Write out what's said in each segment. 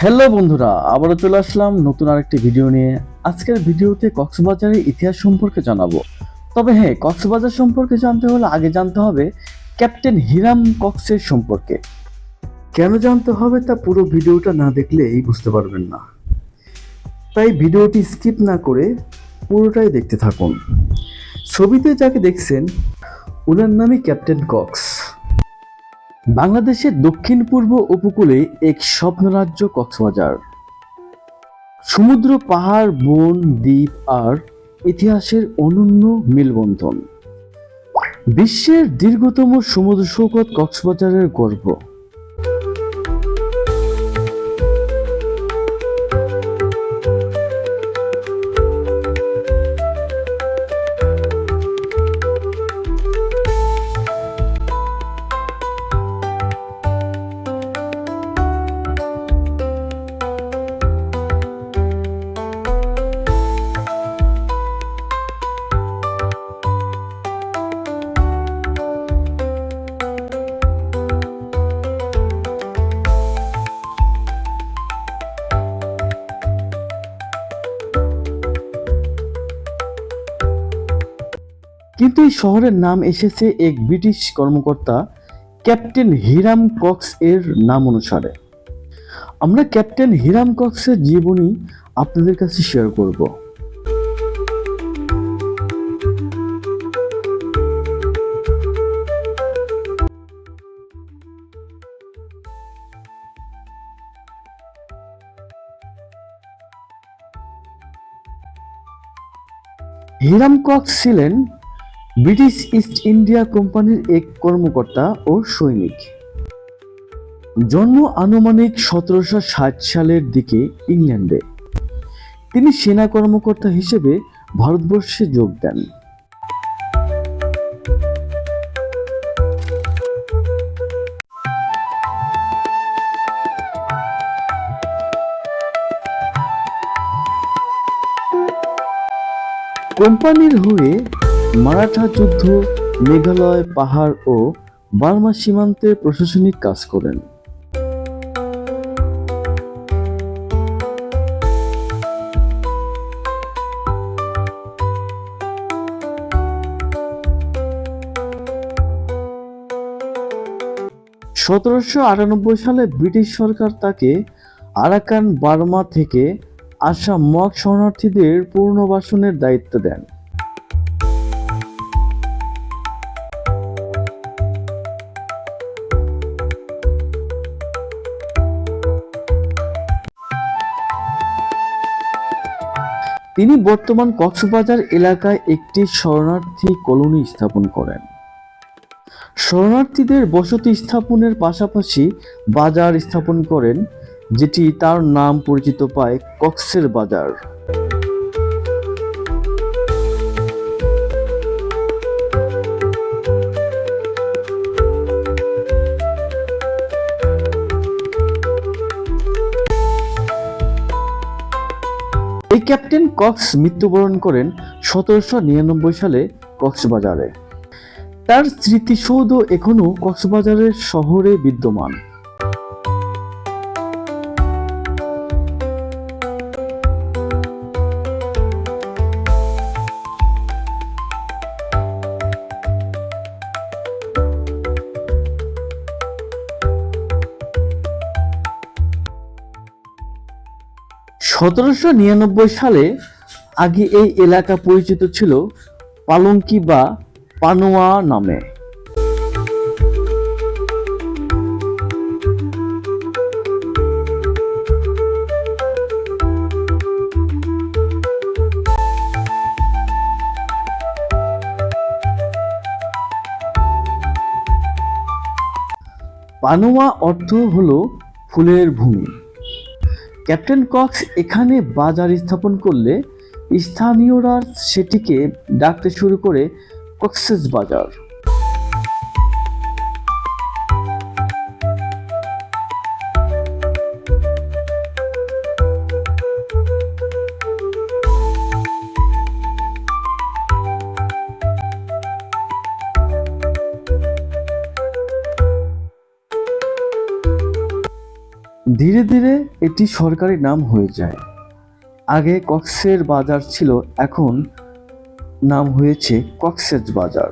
Hello বন্ধুরা, আবারও চলে আসলাম নতুন আরেকটি ভিডিও নিয়ে। আজকের ভিডিওতে কক্সবাজারের ইতিহাস সম্পর্কে জানাবো। তবে হ্যাঁ, কক্সবাজার সম্পর্কে জানতে হলে আগে জানতে হবে ক্যাপ্টেন হিরাম কক্সের সম্পর্কে। কেন জানতে হবে তা পুরো ভিডিওটা না দেখলেই বুঝতে পারবেন না, তাই ভিডিওটি স্কিপ না করে পুরোটাই দেখতে থাকুন। ছবিতে যাকে দেখছেন ওনার নামই ক্যাপ্টেন কক্স। বাংলাদেশের দক্ষিণ পূর্ব উপকূলে এক স্বপ্নরাজ্য কক্সবাজার। সমুদ্র, পাহাড়, বন, দ্বীপ আর ইতিহাসের অনন্য মেলবন্ধন। বিশ্বের দীর্ঘতম সমুদ্র সৈকত কক্সবাজারের গর্ব। কিন্তু এই শহরের নাম এসেছে এক ব্রিটিশ কর্মকর্তা ক্যাপ্টেন হিরাম কক্স এর নাম অনুসারে। আমরা ক্যাপ্টেন হিরাম কক্সের জীবনী আপনাদের কাছে শেয়ার করব। হিরাম কক্স ছিলেন ব্রিটিশ ইস্ট ইন্ডিয়া কোম্পানির এক কর্মকর্তা ও সৈনিক। জন্ম আনুমানিক 1760 সালের দিকে ইংল্যান্ডে। তিনি সেনা কর্মকর্তা হিসেবে ভারতবর্ষে যোগ দেন। কোম্পানির হয়ে মারাঠা যুদ্ধ, মেঘালয়, পাহাড় ও বার্মা সীমান্তে প্রশাসনিক কাজ করেন। সালে ব্রিটিশ সরকার তাকে আরাকান, বার্মা থেকে আসা মগ শরণার্থীদের পুনর্বাসনের দায়িত্ব দেন। তিনি বর্তমান কক্সবাজার এলাকায় একটি শরণার্থী কলোনি স্থাপন করেন। শরণার্থীদের বসতি স্থাপনের পাশাপাশি বাজার স্থাপন করেন, যেটি তার নাম পরিচিত পায় কক্সের বাজার। এই ক্যাপ্টেন কক্স মৃত্যুবরণ করেন 1799 সালে কক্সবাজারে। তার স্মৃতিসৌধ এখনো কক্সবাজারের শহরে বিদ্যমান। সালে আগে এই এলাকা পরিচিত ছিল পালঙ্কি বা পানোয়া নামে। পানোয়া অর্থ হলো ফুলের ভূমি। ক্যাপ্টেন কক্স এখানে বাজার স্থাপন করলে স্থানীয়রা সেটিকে ডাকতে শুরু করে কক্সেস বাজার। ধীরে ধীরে এটি সরকারি নাম হয়ে যায়। আগে কক্সের বাজার ছিল, এখন নাম হয়েছে কক্সেস বাজার।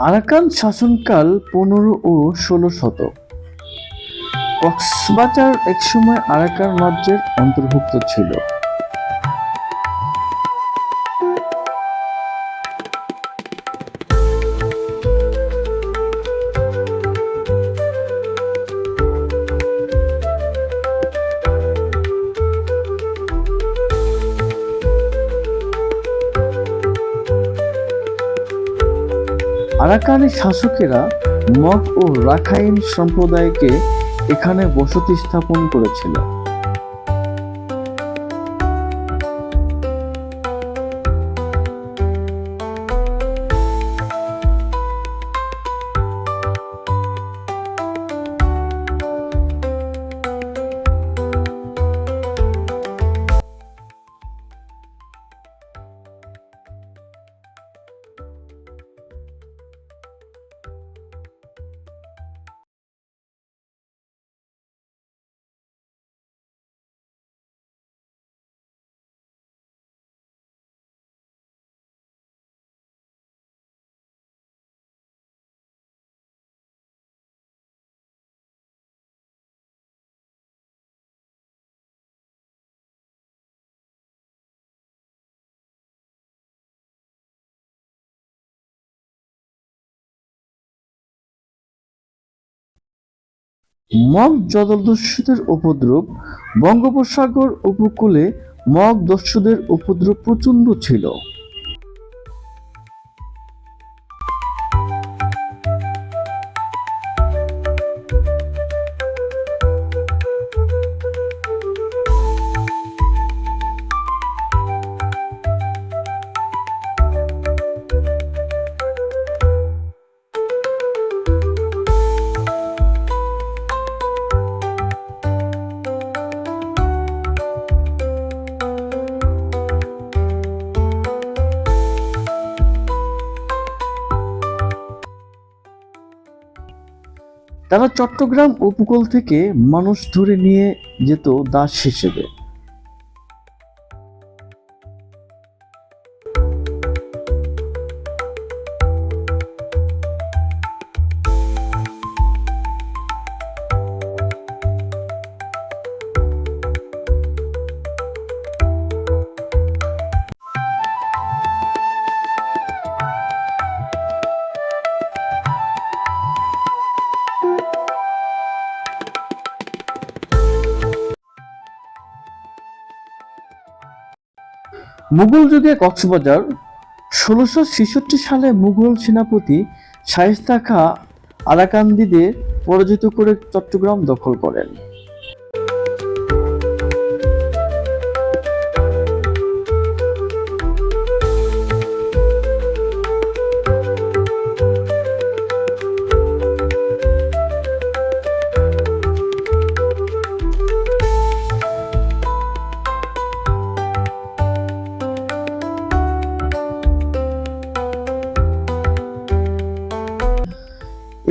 আরাকান শাসনকাল 15 ও 16 শতক। কক্সবাজার একসময় আরাকান রাজ্যের অন্তর্ভুক্ত ছিল। আরাকানি শাসকেরা মগ ও রাখাইন সম্প্রদায়কে এখানে বসতি স্থাপন করেছিল। মগ জলদস্যুদের উপদ্রব। বঙ্গোপসাগর উপকূলে মগ দস্যুদের উপদ্রব প্রচণ্ড ছিল। তারা চট্টগ্রাম উপকূল থেকে মানুষ ধরে নিয়ে যেত দাস হিসেবে। মুঘল যুগে কক্সবাজার। 1666 সালে মুঘল সেনাপতি শায়েস্তা খাঁ আরাকানিদের পরাজিত করে চট্টগ্রাম দখল করেন।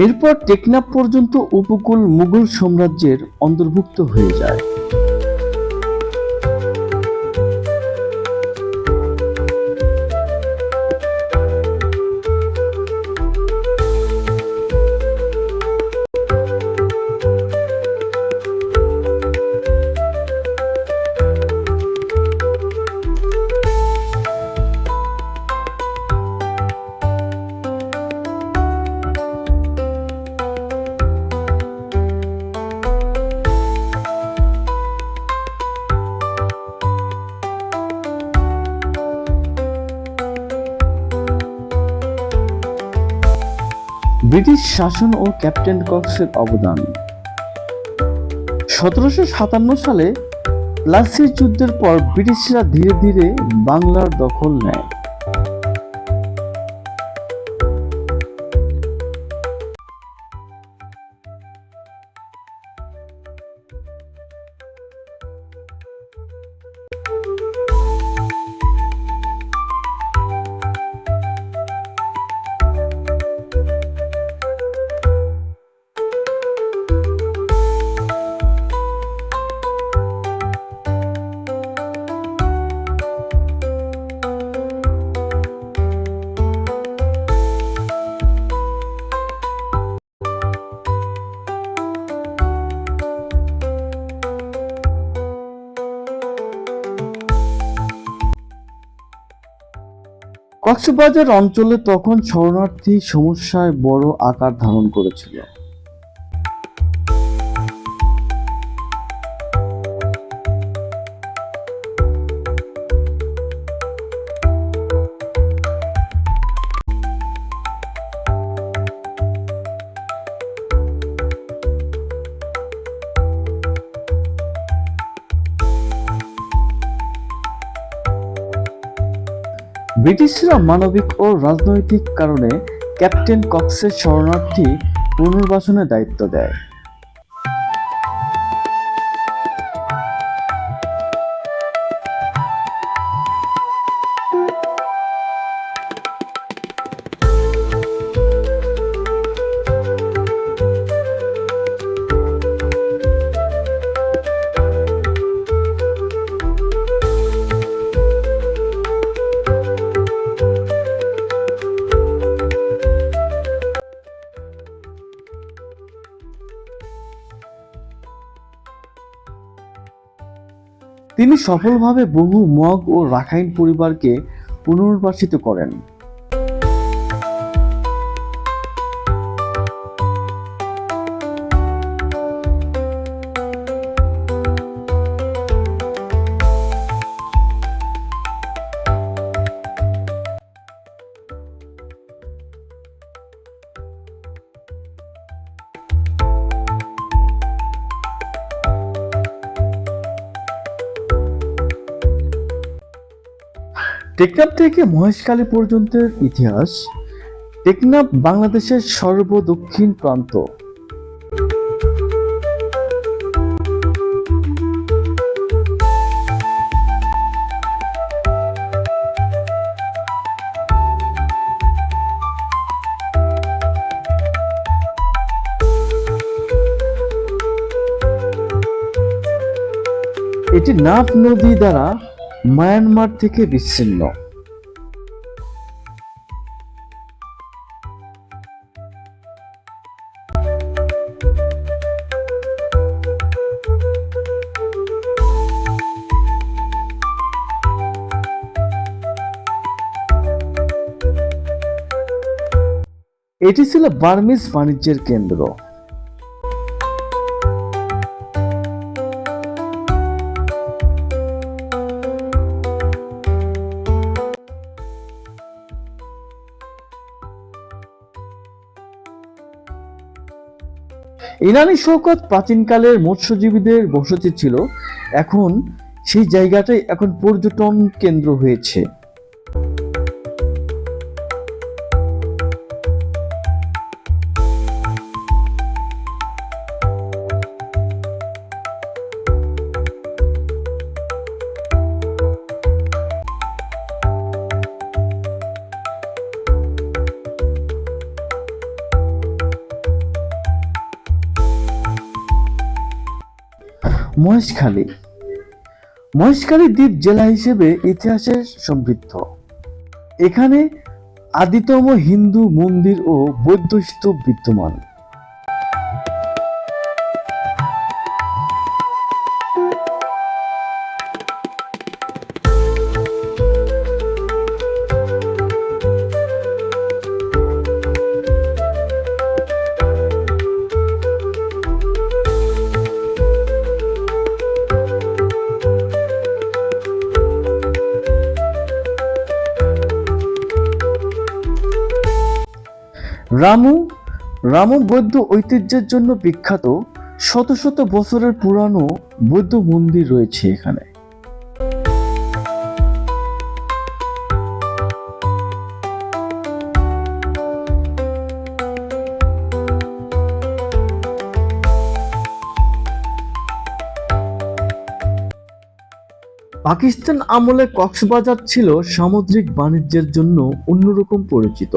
এরপর টেকনাফ পর্যন্ত উপকূল মুঘল সাম্রাজ্যের অন্তর্ভুক্ত হয়ে যায়। ব্রিটিশ শাসন ও ক্যাপ্টেন কক্সের অবদান। 1757 সালে প্লাসির যুদ্ধের পর ব্রিটিশরা ধীরে ধীরে বাংলার দখল নেয়। কক্সবাজার অঞ্চলে তখন শরণার্থী সমস্যায় বড় আকার ধারণ করেছিল। ব্রিটিশরা মানবিক ও রাজনৈতিক কারণে ক্যাপ্টেন কক্সের শরণার্থী পুনর্বাসনের দায়িত্ব দেয়। তিনি সফলভাবে বহু মগ ও রাখাইন পরিবারকে পুনর্বাসিত করেন। টেকনাফ থেকে মহেশখালী পর্যন্তের ইতিহাস। টেকনাফ বাংলাদেশের সর্বদক্ষিণ প্রান্ত। এটি নাফ নদী দ্বারা মায়ানমার থেকে বিচ্ছিন্ন। এটি ছিল বার্মিজ বাণিজ্যের কেন্দ্র। ইনানী শৌকত প্রাচীনকালের মৎস্যজীবীদের বসতি ছিল। এখন সেই জায়গাটাই এখন পর্যটন কেন্দ্র হয়েছে। মহেশখালী দ্বীপ জেলা হিসেবে ইতিহাসে সমৃদ্ধ। এখানে আদিতম হিন্দু মন্দির ও বৌদ্ধ স্তূপ বিদ্যমান। রামু বৌদ্ধ ঐতিহ্যের জন্য বিখ্যাত। শত শত বছরের পুরানো বৌদ্ধ মন্দির রয়েছে এখানে। পাকিস্তান আমলে কক্সবাজার ছিল সামুদ্রিক বাণিজ্যের জন্য অন্যরকম পরিচিত।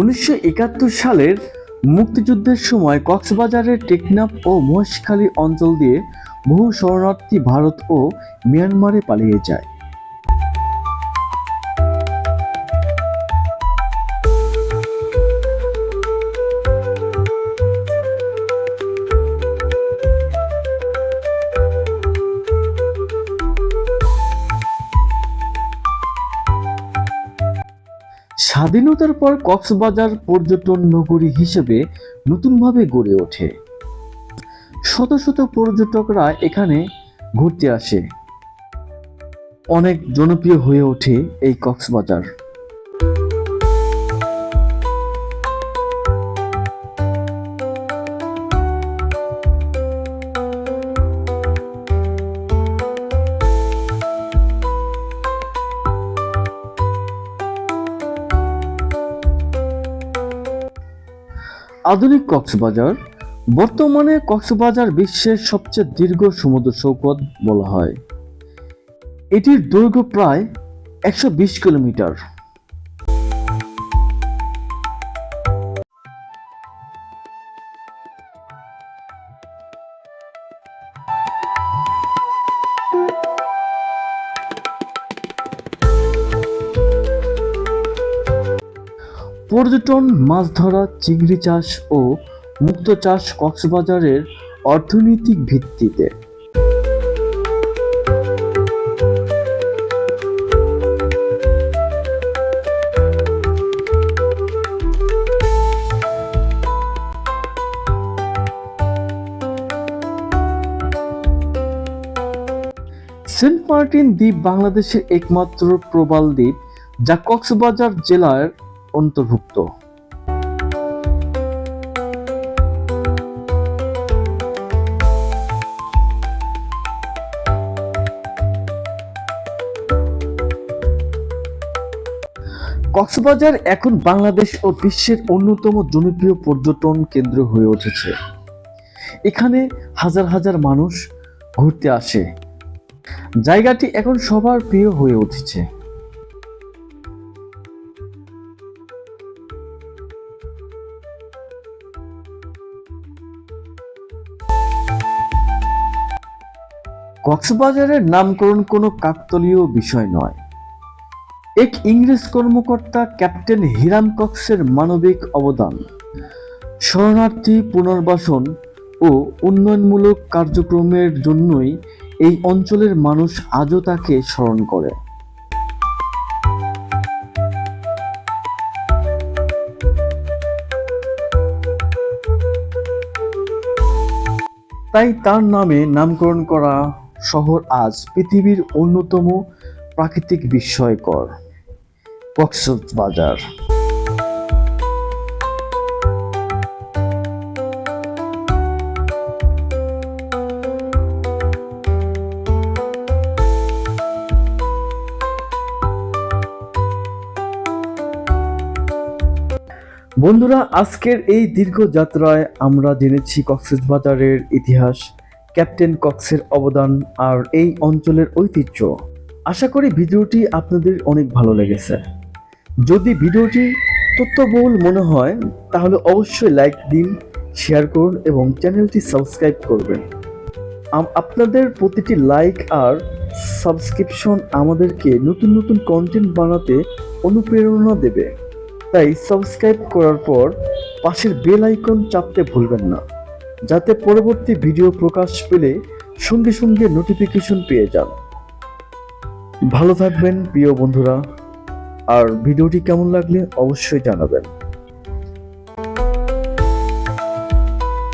1971 সালের মুক্তিযুদ্ধের সময় কক্সবাজারের টেকনাফ ও মহেশখালী অঞ্চল দিয়ে বহু শরণার্থী ভারত ও মিয়ানমারে পালিয়ে যায়। স্বাধীনতার পর কক্সবাজার পর্যটন নগরী হিসেবে নতুনভাবে গড়ে ওঠে। শত শত পর্যটকরা এখানে ঘুরতে আসে। অনেক জনপ্রিয় হয়ে ওঠে এই কক্সবাজার। আধুনিক কক্সবাজার। বর্তমানে কক্সবাজার বিশ্বের সবচেয়ে দীর্ঘ সমুদ্র সৈকত বলা হয়। এটির দৈর্ঘ্য প্রায় 120 কিলোমিটার। পর্যটন, মাছ ধরা, চিংড়ি চাষ ও মুক্তো চাষ কক্সবাজারের অর্থনৈতিক ভিত্তিতে। সেন্ট মার্টিন দ্বীপ বাংলাদেশের একমাত্র প্রবাল দ্বীপ যা কক্সবাজার জেলার অন্তর্ভুক্ত। কক্সবাজার এখন বাংলাদেশ ও বিশ্বের অন্যতম জনপ্রিয় পর্যটন কেন্দ্র হয়ে উঠেছে। এখানে হাজার হাজার মানুষ ঘুরতে আসে। জায়গাটি এখন সবার প্রিয় হয়ে উঠেছে। কক্সবাজারের নামকরণ কোনো কাকতালীয় বিষয় নয়। এক ইংরেজ কর্মকর্তা ক্যাপ্টেন হিরাম কক্সের মানবিক অবদান, শরণার্থী পুনর্বাসন ও উন্নয়নমূলক কার্যক্রমের জন্যই এই অঞ্চলের মানুষ আজও তাকে স্মরণ করে। তাই তার নামে নামকরণ করা শহর আজ পৃথিবীর অন্যতম প্রাকৃতিক বিস্ময়কর কক্সবাজার। বন্ধুরা, আজকের এই দীর্ঘ যাত্রায় আমরা জেনেছি কক্সবাজারের ইতিহাস, ক্যাপ্টেন কক্সের অবদান আর এই অঞ্চলের ঐতিহ্য। আশা করি ভিডিওটি আপনাদের অনেক ভালো লেগেছে। যদি ভিডিওটি তথ্যবহুল মনে হয় তাহলে অবশ্যই লাইক দিন, শেয়ার করুন এবং চ্যানেলটি সাবস্ক্রাইব করবেন। আপনাদের প্রতিটি লাইক আর সাবস্ক্রিপশন আমাদেরকে নতুন নতুন কন্টেন্ট বানাতে অনুপ্রেরণা দেবে। তাই সাবস্ক্রাইব করার পর পাশের বেল আইকন চাপতে ভুলবেন না, যাতে পরবর্তী ভিডিও প্রকাশ পেলে সঙ্গে সঙ্গে নোটিফিকেশন পেয়ে যান। ভালো থাকবেন প্রিয় বন্ধুরা, আর ভিডিওটি কেমন লাগলে অবশ্যই জানাবেন।